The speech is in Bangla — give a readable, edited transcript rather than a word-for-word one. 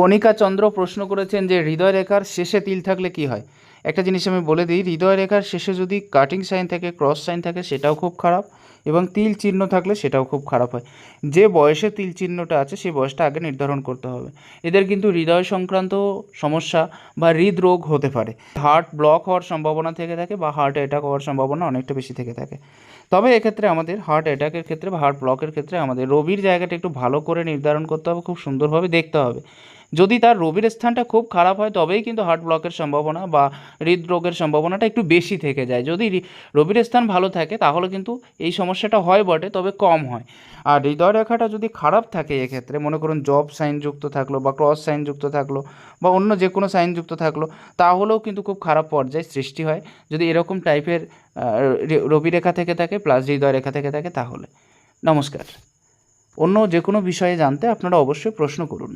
কণিকা চন্দ্র প্রশ্ন করেছেন যে হৃদয় রেখার শেষে তিল থাকলে কি হয়। একটা জিনিস আমি বলে দিই, হৃদয় রেখার শেষে যদি কাটিং সাইন থাকে, ক্রস সাইন থাকে, সেটাও খুব খারাপ, এবং তিল চিহ্ন থাকলে সেটাও খুব খারাপ হয়। যে বয়সে তিল চিহ্নটা আছে সেই বয়সটা আগে নির্ধারণ করতে হবে। এদের কিন্তু হৃদয় সংক্রান্ত সমস্যা বা হৃদরোগ হতে পারে, হার্ট ব্লক হওয়ার সম্ভাবনা থেকে থাকে বা হার্ট অ্যাটাক হওয়ার সম্ভাবনা অনেকটা বেশি থেকে থাকে। তবে এক্ষেত্রে আমাদের হার্ট অ্যাটাকের ক্ষেত্রে বা হার্ট ব্লকের ক্ষেত্রে আমাদের রবির জায়গাটা একটু ভালো করে নির্ধারণ করতে হবে, খুব সুন্দরভাবে দেখতে হবে। যদি তার রবির স্থানটা খুব খারাপ হয় তবেই কিন্তু হার্ট ব্লকের সম্ভাবনা বা হৃদরোগের সম্ভাবনাটা একটু বেশি থেকে যায়। যদি রবির স্থান ভালো থাকে তাহলে কিন্তু এই সমস্যাটা হয় বটে, তবে কম হয়। আর হৃদয় রেখাটা যদি খারাপ থাকে, এক্ষেত্রে মনে করুন জব সাইন যুক্ত থাকলো বা ক্রস সাইন যুক্ত থাকলো বা অন্য যে কোনো সাইন যুক্ত থাকলো, তাহলেও কিন্তু খুব খারাপ পর্যায়ে সৃষ্টি হয় যদি এরকম টাইপের রবি রেখা থেকে থাকে প্লাস হৃদয় রেখা থেকে থাকে তাহলে। নমস্কার। অন্য যে কোনো বিষয়ে জানতে আপনারা অবশ্যই প্রশ্ন করুন।